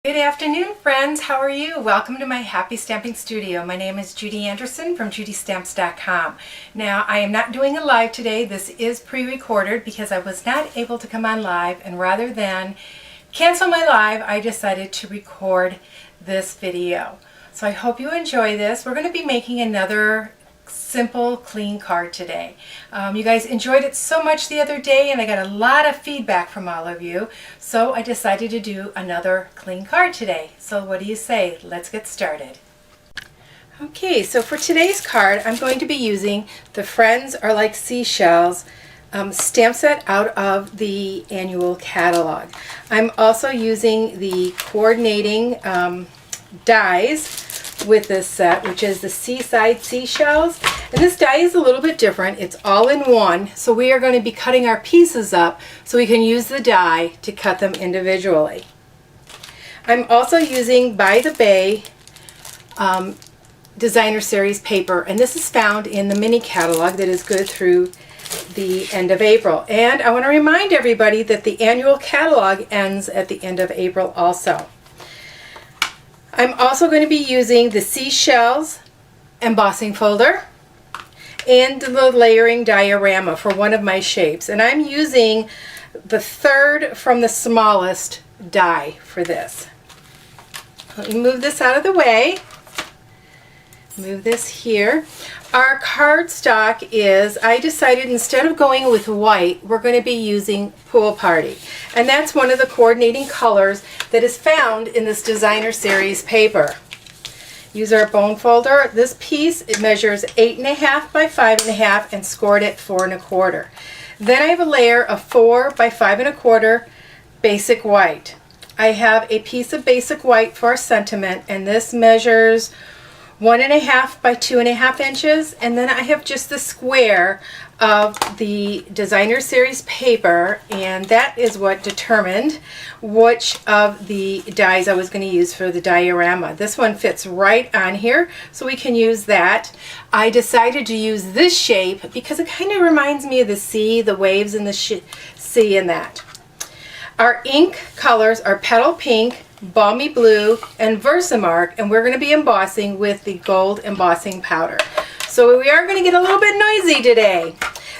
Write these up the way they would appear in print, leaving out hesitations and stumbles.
Good afternoon, friends. How are you? Welcome to my Happy Stamping Studio. My name is Judy Anderson from judystamps.com. Now, I am not doing a live today. This is pre-recorded because I was not able to come on live, and rather than cancel my live, I decided to record this video. So I hope you enjoy this. We're going to be making another simple, clean card today. You guys enjoyed it so much the other day, and I got a lot of feedback from all of you, so I decided to do another clean card today. So what do you say? Let's get started. Okay, so for today's card, I'm going to be using the Friends Are Like Seashells stamp set out of the annual catalog. I'm also using the coordinating dies with this set, which is the Seaside Seashells. And this die is a little bit different. It's all in one, so we are going to be cutting our pieces up so we can use the die to cut them individually. I'm also using By the Bay Designer Series paper, and this is found in the mini catalog that is good through the end of April. And I want to remind everybody that the annual catalog ends at the end of April also. I'm also going to be using the Seashells embossing folder and the layering diorama for one of my shapes. And I'm using the third from the smallest die for this. Let me move this out of the way. Move this here. Our cardstock is, I decided instead of going with white, we're going to be using Pool Party. And that's one of the coordinating colors that is found in this Designer Series paper. Use our bone folder. This piece, it measures 8.5 by 5.5 and scored at 4 1/4. Then I have a layer of 4 by 5 1/4 basic white. I have a piece of basic white for sentiment, and this measures 1.5 by 2.5 inches, and then I have just the square of the Designer Series paper, and that is what determined which of the dies I was going to use for the diorama. This one fits right on here, so we can use that. I decided to use this shape because it kind of reminds me of the sea, the waves in the sea and that. Our ink colors are Petal Pink, Balmy Blue, and Versamark, and we're going to be embossing with the gold embossing powder. So we are going to get a little bit noisy today.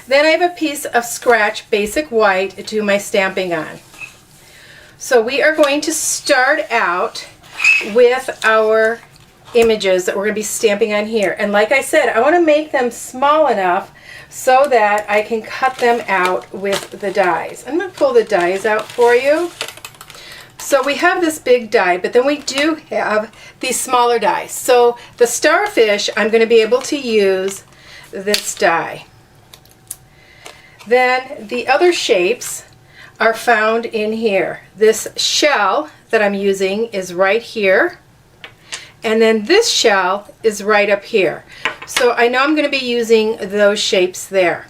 Then I have a piece of scratch basic white to do my stamping on. So we are going to start out with our images that we're going to be stamping on here. And like I said, I want to make them small enough so that I can cut them out with the dies. I'm going to pull the dies out for you. So we have this big die, but then we do have these smaller dies. So the starfish, I'm going to be able to use this die. Then the other shapes are found in here. This shell that I'm using is right here, and then this shell is right up here. So I know I'm going to be using those shapes there.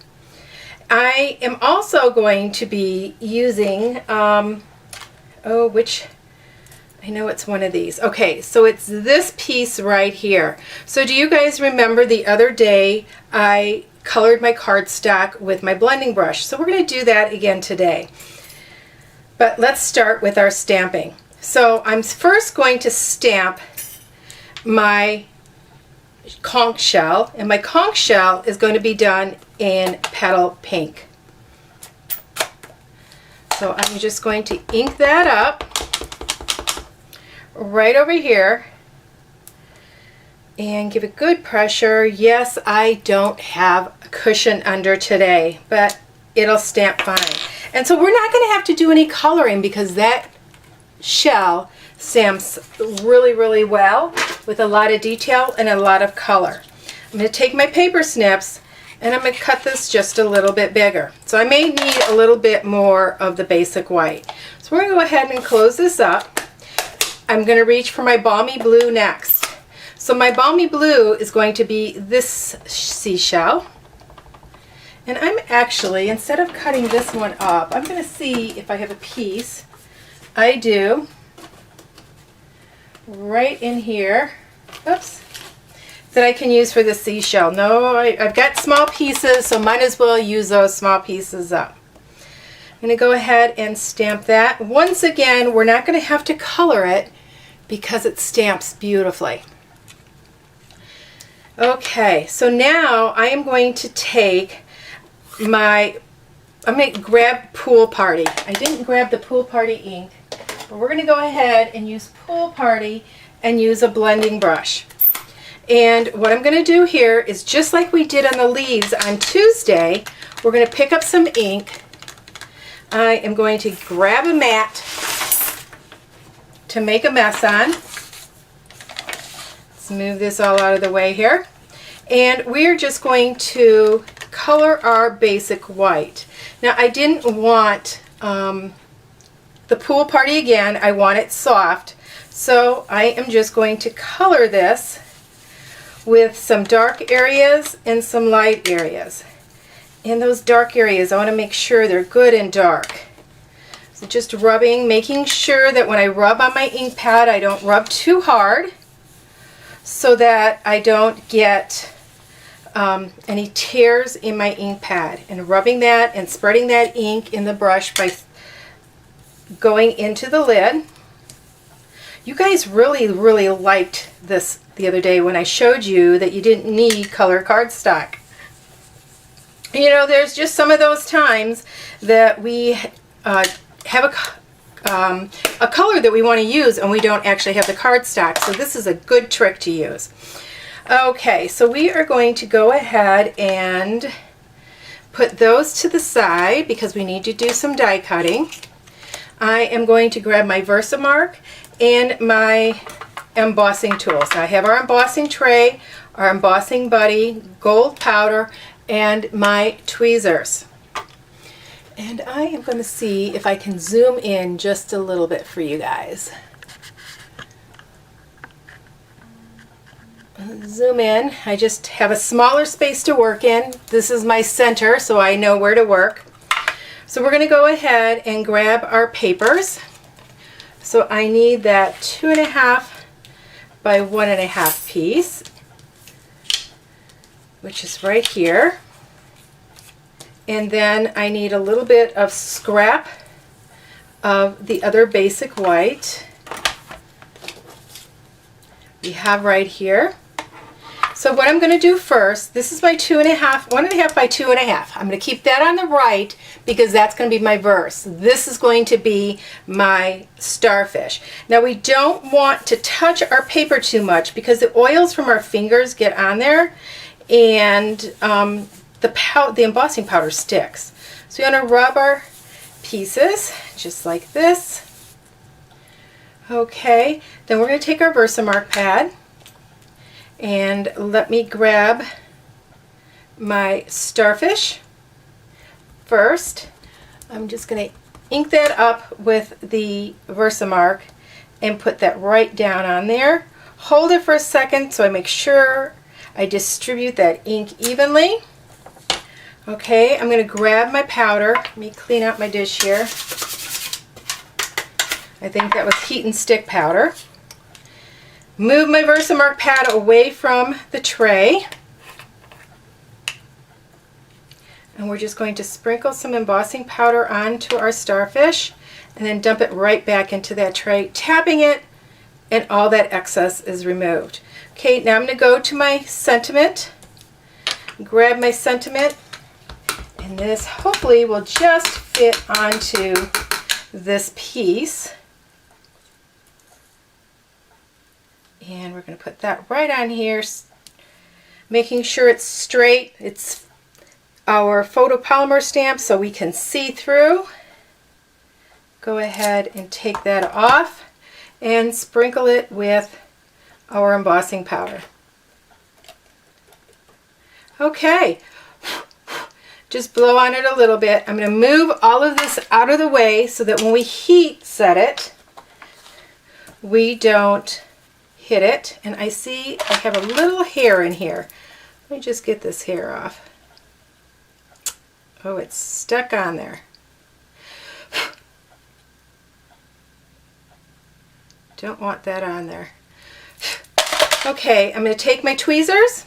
I am also going to be using I know it's one of these. Okay, so it's this piece right here. So do you guys remember the other day I colored my cardstock with my blending brush? So we're going to do that again today. But let's start with our stamping. So I'm first going to stamp my conch shell, and my conch shell is going to be done in Petal Pink. So I'm just going to ink that up right over here and give it good pressure. Yes, I don't have a cushion under today, but it'll stamp fine. And so we're not going to have to do any coloring because that shell stamps really, really well with a lot of detail and a lot of color. I'm going to take my paper snips and I'm going to cut this just a little bit bigger. So I may need a little bit more of the basic white. So we're going to go ahead and close this up. I'm going to reach for my Balmy Blue next. So my Balmy Blue is going to be this seashell. And I'm actually, instead of cutting this one up, I'm going to see if I have a piece. I do. Right in here. Oops. That I can use for the seashell. No, I've got small pieces, so might as well use those small pieces up. I'm going to go ahead and stamp that. Once again, we're not going to have to color it because it stamps beautifully. Okay, so now I am going to take I'm going to grab Pool Party. I didn't grab the Pool Party ink, but we're going to go ahead and use Pool Party and use a blending brush. And what I'm going to do here is just like we did on the leaves on Tuesday, we're going to pick up some ink. I am going to grab a mat to make a mess on. Let's move this all out of the way here. And we're just going to color our basic white. Now I didn't want the Pool Party again. I want it soft. So I am just going to color this with some dark areas and some light areas. In those dark areas, I want to make sure they're good and dark. So just rubbing, making sure that when I rub on my ink pad, I don't rub too hard so that I don't get any tears in my ink pad. And rubbing that and spreading that ink in the brush by going into the lid. You guys really liked this the other day when I showed you that you didn't need color cardstock. You know, there's just some of those times that we have a color that we want to use and we don't actually have the cardstock. So this is a good trick to use. Okay, so we are going to go ahead and put those to the side because we need to do some die cutting. I am going to grab my Versamark and my embossing tools. I have our embossing tray, our embossing buddy, gold powder, and my tweezers. And I am going to see if I can zoom in just a little bit for you guys. Zoom in. I just have a smaller space to work in. This is my center, so I know where to work. So we're going to go ahead and grab our papers. So I need that 2.5 by 1.5 piece, which is right here. And then I need a little bit of scrap of the other basic white we have right here. So what I'm going to do first, this is my 1.5 by 2.5. I'm going to keep that on the right because that's going to be my verse. This is going to be my starfish. Now we don't want to touch our paper too much because the oils from our fingers get on there and the embossing powder sticks. So you want to rub our pieces just like this. Okay, then we're going to take our Versamark pad and let me grab my starfish first. I'm just going to ink that up with the Versamark and put that right down on there. Hold it for a second so I make sure I distribute that ink evenly. Okay, I'm going to grab my powder. Let me clean out my dish here. I think that was heat and stick powder. Move my Versamark pad away from the tray. And we're just going to sprinkle some embossing powder onto our starfish and then dump it right back into that tray, tapping it, and all that excess is removed. Okay, now I'm going to go to my sentiment, grab my sentiment, and this hopefully will just fit onto this piece. And we're going to put that right on here, making sure it's straight. It's our photopolymer stamp so we can see through. Go ahead and take that off and sprinkle it with our embossing powder. Okay, just blow on it a little bit. I'm going to move all of this out of the way so that when we heat set it, we don't hit it. And I see I have a little hair in here. Let me just get this hair off. Oh, it's stuck on there. Don't want that on there. Okay, I'm going to take my tweezers,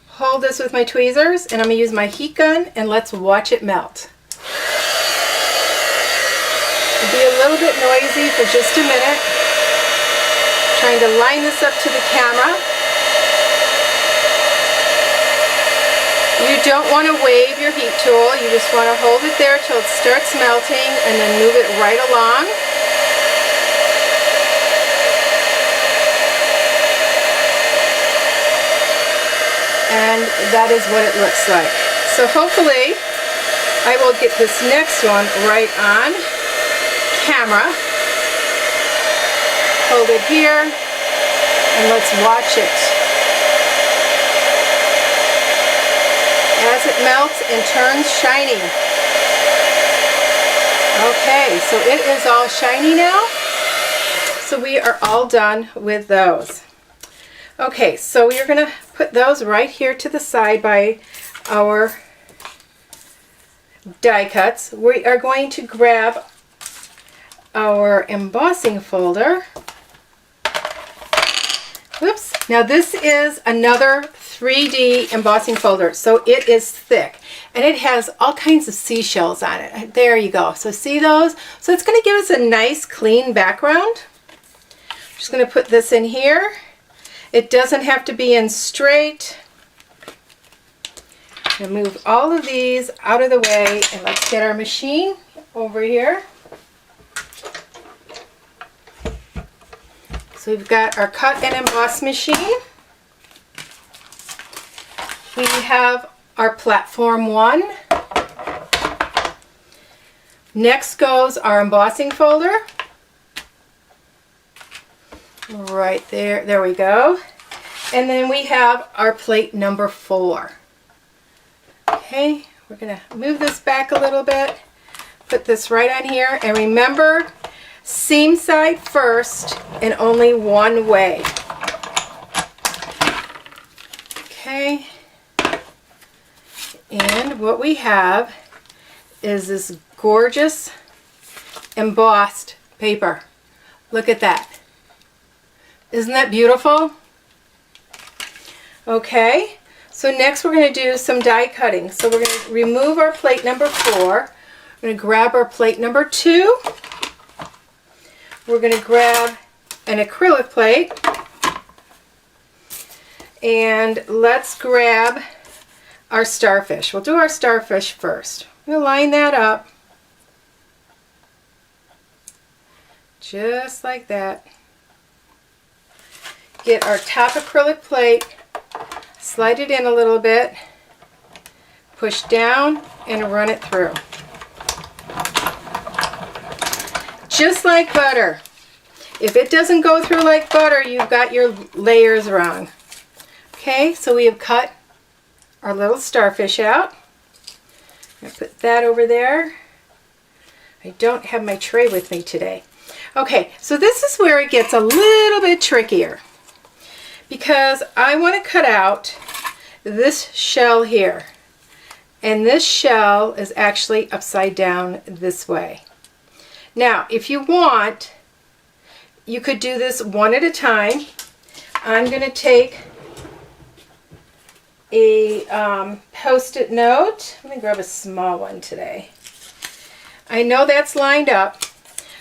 hold this with my tweezers, and I'm going to use my heat gun, and let's watch it melt. It'll be a little bit noisy for just a minute. trying to line this up to the camera. You don't want to wave your heat tool. You just want to hold it there till it starts melting and then move it right along. And that is what it looks like. So hopefully I will get this next one right on camera. Hold it here and let's watch it as it melts and turns shiny. Okay, so it is all shiny now. So we are all done with those. Okay, so we are going to put those right here to the side by our die cuts. We are going to grab our embossing folder. Whoops. Now this is another 3D embossing folder, so it is thick and it has all kinds of seashells on it. There you go. So see those? So it's going to give us a nice clean background. I'm just going to put this in here. It doesn't have to be in straight. I'm going to move all of these out of the way and let's get our machine over here. So we've got our cut and emboss machine. We have our platform 1. Next goes our embossing folder. Right there, there we go. And then we have our plate number 4. Okay, we're going to move this back a little bit, put this right on here, and remember, seam side first and only one way. Okay, and what we have is this gorgeous embossed paper. Look at that. Isn't that beautiful? Okay, so next we're going to do some die cutting. So we're going to remove our plate number 4. We're going to grab our plate number 2. We're going to grab an acrylic plate. And let's grab our starfish. We'll do our starfish first. We'll line that up. Just like that. Get our top acrylic plate, slide it in a little bit, push down and run it through. Just like butter. If it doesn't go through like butter, you've got your layers wrong. Okay, so we have cut our little starfish out. I'm going to put that over there. I don't have my tray with me today. Okay, so this is where it gets a little bit trickier, because I want to cut out this shell here, and this shell is actually upside down this way. Now if you want, you could do this one at a time. I'm going to take a Post-it note. Let me grab a small one today. I know that's lined up,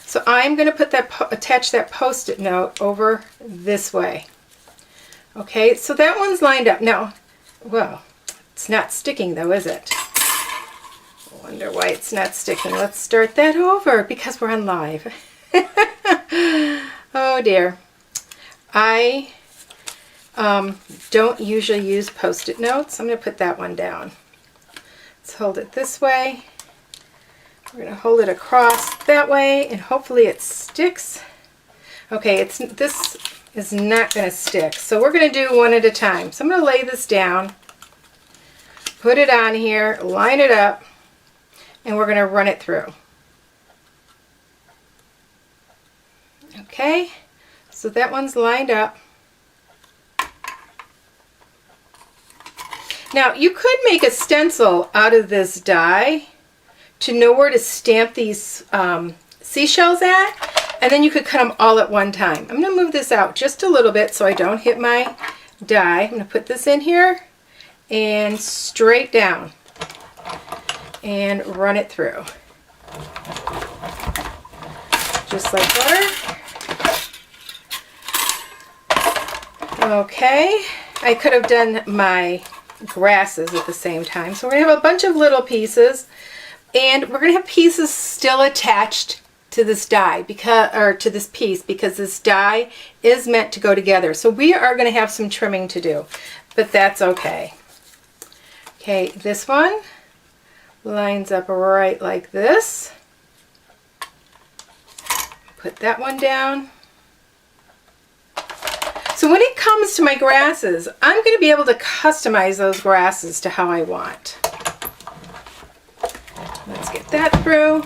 so I'm going to put that attach that Post-it note over this way. Okay, so that one's lined up. Now, well, it's not sticking though, is it? I wonder why it's not sticking. Let's start that over because we're on live. Oh dear. I don't usually use Post-it notes. I'm going to put that one down. Let's hold it this way. We're going to hold it across that way and hopefully it sticks. Okay, this is not going to stick. So we're going to do one at a time. So I'm going to lay this down, put it on here, line it up, and we're going to run it through. Okay, so that one's lined up. Now you could make a stencil out of this die to know where to stamp these seashells at, and then you could cut them all at one time. I'm going to move this out just a little bit so I don't hit my die. I'm going to put this in here and straight down and run it through. Just like butter. Okay, I could have done my grasses at the same time. So we're gonna have a bunch of little pieces, and we're gonna have pieces still attached to this die to this piece, because this die is meant to go together. So we are gonna have some trimming to do, but that's okay. Okay, this one lines up right like this. Put that one down. So when it comes to my grasses, I'm going to be able to customize those grasses to how I want. Let's get that through.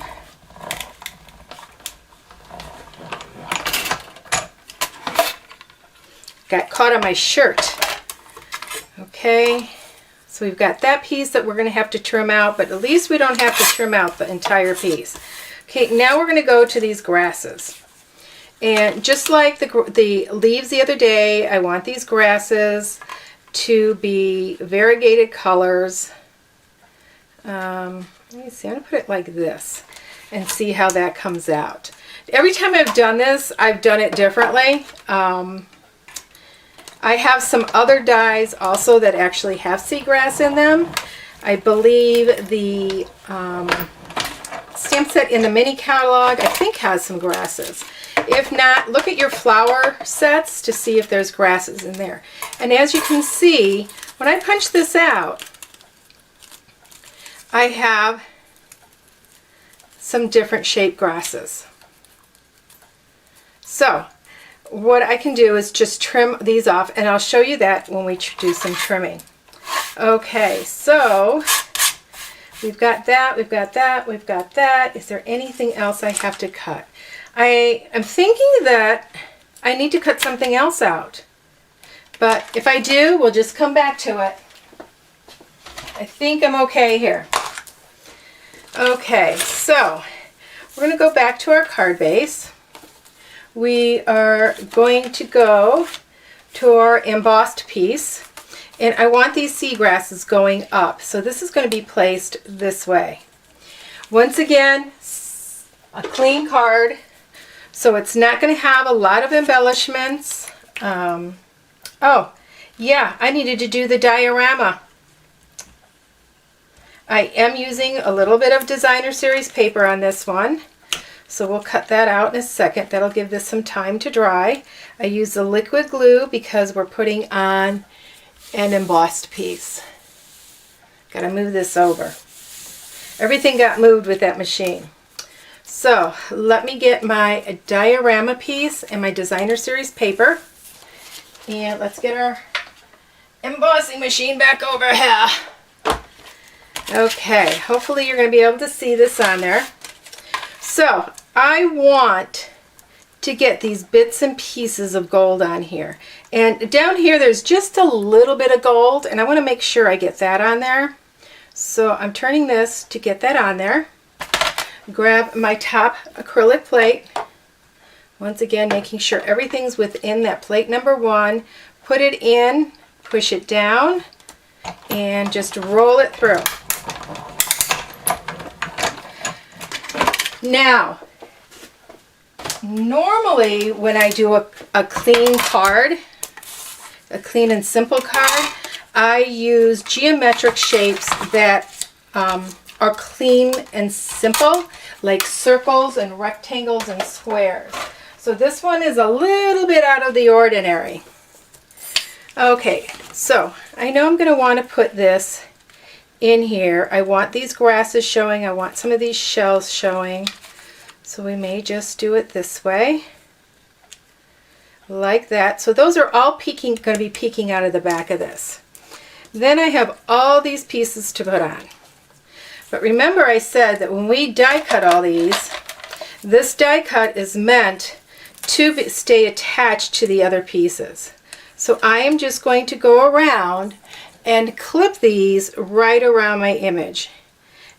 Got caught on my shirt. Okay, so we've got that piece that we're going to have to trim out, but at least we don't have to trim out the entire piece. Okay, now we're going to go to these grasses. And just like the leaves the other day, I want these grasses to be variegated colors. Let me see, I'm going to put it like this and see how that comes out. Every time I've done this, I've done it differently. I have some other dyes also that actually have seagrass in them. I believe the stamp set in the mini catalog, I think, has some grasses. If not, look at your flower sets to see if there's grasses in there. And as you can see, when I punch this out, I have some different shaped grasses. So what I can do is just trim these off, and I'll show you that when we do some trimming. Okay, so we've got that, we've got that, we've got that. Is there anything else I have to cut? I am thinking that I need to cut something else out. But if I do, we'll just come back to it. I think I'm okay here. Okay, so we're going to go back to our card base. We are going to go to our embossed piece. And I want these seagrasses going up. So this is going to be placed this way. Once again, a clean card. So it's not going to have a lot of embellishments. Oh, yeah, I needed to do the diorama. I am using a little bit of designer series paper on this one. So we'll cut that out in a second. That'll give this some time to dry. I use the liquid glue because we're putting on an embossed piece. Got to move this over. Everything got moved with that machine. So let me get my diorama piece and my designer series paper, and let's get our embossing machine back over here. Okay, hopefully you're going to be able to see this on there. So I want to get these bits and pieces of gold on here, and down here there's just a little bit of gold, and I want to make sure I get that on there. So I'm turning this to get that on there. Grab my top acrylic plate, once again making sure everything's within that plate number 1. Put it in, push it down, and just roll it through. Now, normally when I do a clean card, a clean and simple card, I use geometric shapes that are clean and simple, like circles and rectangles and squares. So this one is a little bit out of the ordinary. Okay, so I know I'm going to want to put this in here. I want these grasses showing. I want some of these shells showing. So we may just do it this way, like that. So those are all going to be peeking out of the back of this. Then I have all these pieces to put on. But remember, I said that when we die cut all these, this die cut is meant to stay attached to the other pieces. So I am just going to go around and clip these right around my image.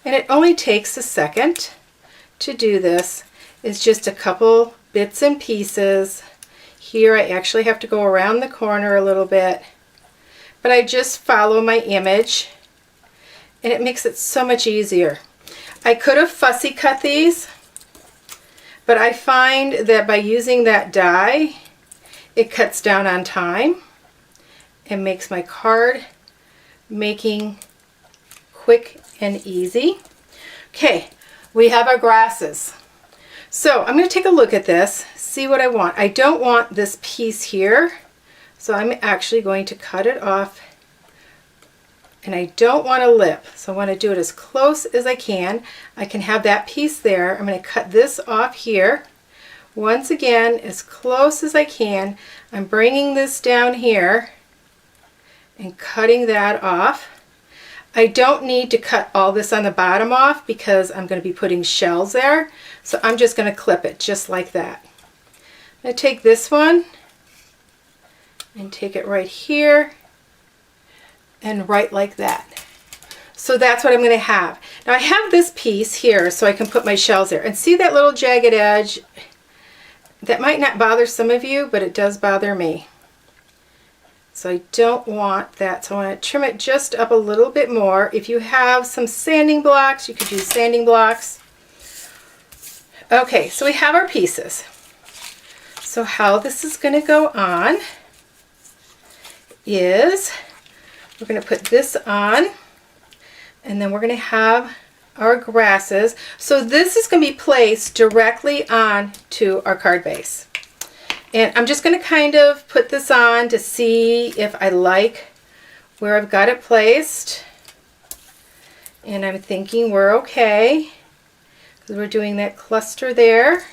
And it only takes a second to do this. It's just a couple bits and pieces. Here I actually have to go around the corner a little bit. But I just follow my image, and it makes it so much easier. I could have fussy cut these, but I find that by using that die, it cuts down on time. and makes my card making quick and easy. Okay, we have our grasses. So I'm going to take a look at this, see what I want. I don't want this piece here, so I'm actually going to cut it off, and I don't want a lip, so I want to do it as close as I can. I can have that piece there. I'm going to cut this off here. Once again, as close as I can. I'm bringing this down here and cutting that off. I don't need to cut all this on the bottom off because I'm going to be putting shells there. So I'm just going to clip it just like that. I'm going to take this one and take it right here and right like that. So that's what I'm going to have. Now I have this piece here so I can put my shells there. And see that little jagged edge? That might not bother some of you, but it does bother me. So I don't want that, so I want to trim it just up a little bit more. If you have some sanding blocks, you could use sanding blocks. Okay, so we have our pieces. So how this is going to go on is we're going to put this on, and then we're going to have our grasses. So this is going to be placed directly on to our card base. And I'm just going to kind of put this on to see if I like where I've got it placed. And I'm thinking we're okay because we're doing that cluster there.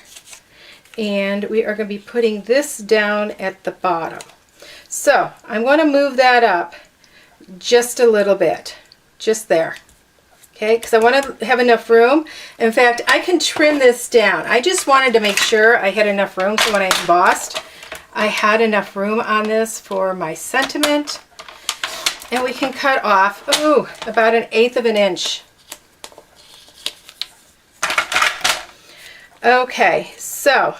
And we are going to be putting this down at the bottom. So I'm going to move that up just a little bit, just there. Okay, because I want to have enough room. In fact, I can trim this down. I just wanted to make sure I had enough room so when I embossed, I had enough room on this for my sentiment. And we can cut off, ooh, about 1/8 of an inch. Okay, so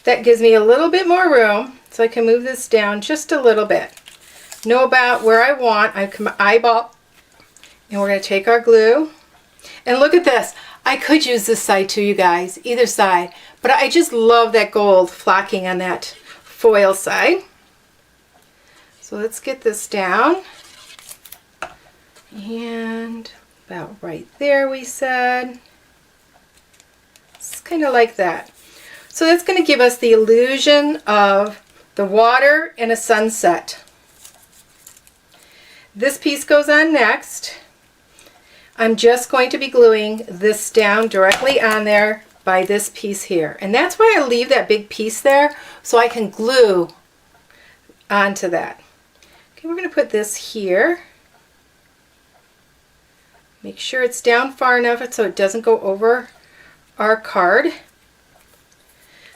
that gives me a little bit more room, so I can move this down just a little bit. Know about where I want. I can eyeball. And we're going to take our glue, and look at this. I could use this side too, you guys, either side, but I just love that gold flocking on that foil side. So let's get this down, and about right there we said. It's kind of like that. So that's going to give us the illusion of the water and a sunset. This piece goes on next. I'm just going to be gluing this down directly on there by this piece here. And that's why I leave that big piece there, so I can glue onto that. Okay, we're going to put this here. Make sure it's down far enough so it doesn't go over our card.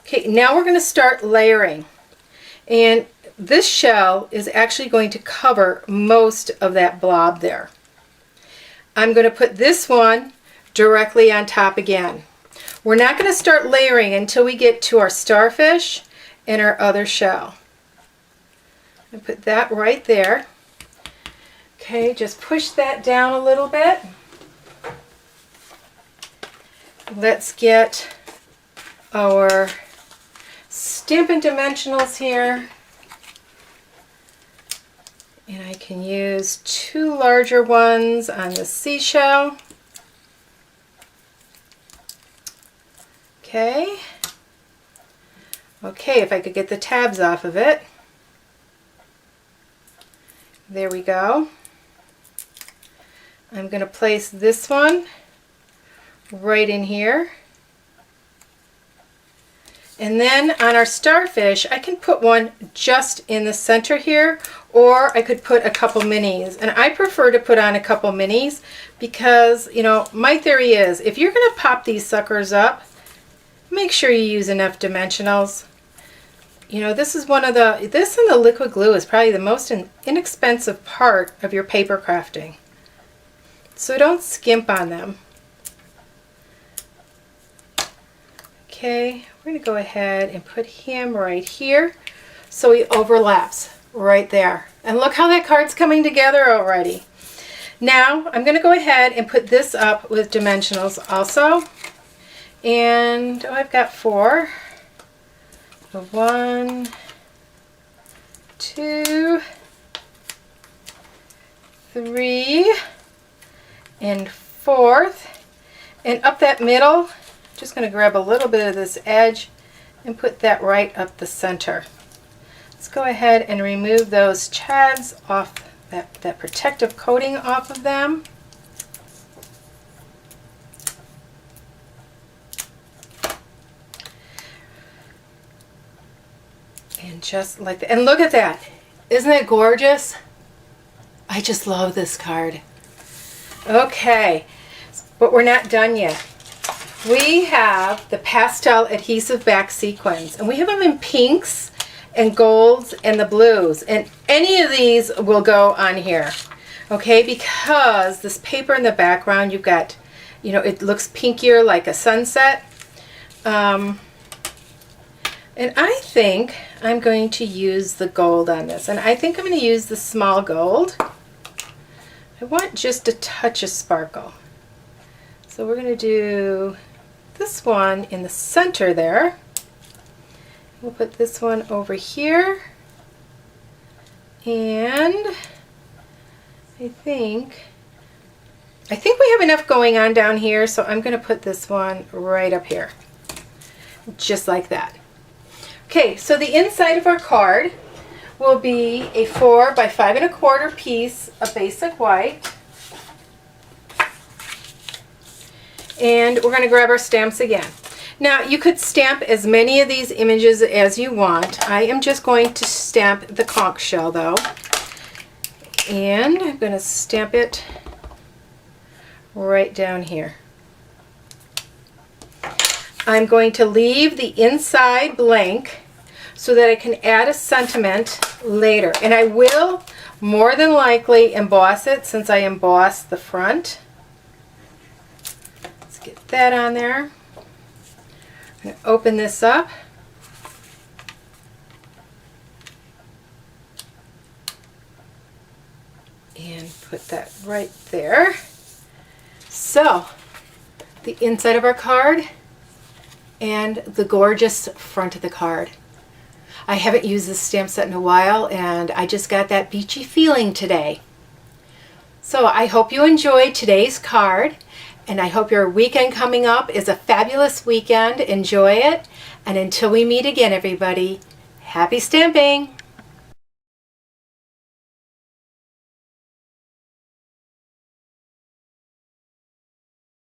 Okay, now we're going to start layering. And this shell is actually going to cover most of that blob there. I'm going to put this one directly on top again. We're not going to start layering until we get to our starfish and our other shell. I put that right there. Okay, just push that down a little bit. Let's get our Stampin' Dimensionals here. And I can use 2 larger ones on the seashell. Okay. Okay, if I could get the tabs off of it. There we go. I'm going to place this one right in here. And then on our starfish, I can put one just in the center here, or I could put a couple minis. And I prefer to put on a couple minis because, you know, my theory is if you're going to pop these suckers up, make sure you use enough dimensionals. You know, this is one of the, this and the liquid glue is probably the most inexpensive part of your paper crafting. So don't skimp on them. Okay, we're going to go ahead and put him right here so he overlaps right there. And look how that card's coming together already. Now I'm going to go ahead and put this up with dimensionals also. And I've got 4. 1, 2, 3 and 4th, and up that middle, just going to grab a little bit of this edge and put that right up the center. Let's go ahead and remove those chads off, that protective coating off of them. And just like that. And look at that. Isn't it gorgeous? I just love this card. Okay, but we're not done yet. We have the pastel adhesive back sequins, and we have them in pinks and golds and the blues, and any of these will go on here, okay, because this paper in the background, you've got, you know, it looks pinkier like a sunset. And I think I'm going to use the gold on this, and I think I'm going to use the small gold. I want just a touch of sparkle. So we're going to do this one in the center there. We'll put this one over here. And I think we have enough going on down here, so I'm going to put this one right up here. Just like that. Okay, so the inside of our card will be a 4 by 5 1/4 piece of basic white. And we're going to grab our stamps again. Now, you could stamp as many of these images as you want. I am just going to stamp the conch shell, though. And I'm going to stamp it right down here. I'm going to leave the inside blank so that I can add a sentiment later. And I will more than likely emboss it since I embossed the front. Let's get that on there. I'm going to open this up. And put that right there. So, the inside of our card and the gorgeous front of the card. I haven't used this stamp set in a while, and I just got that beachy feeling today. So I hope you enjoyed today's card, and I hope your weekend coming up is a fabulous weekend. Enjoy it, and until we meet again, everybody, happy stamping!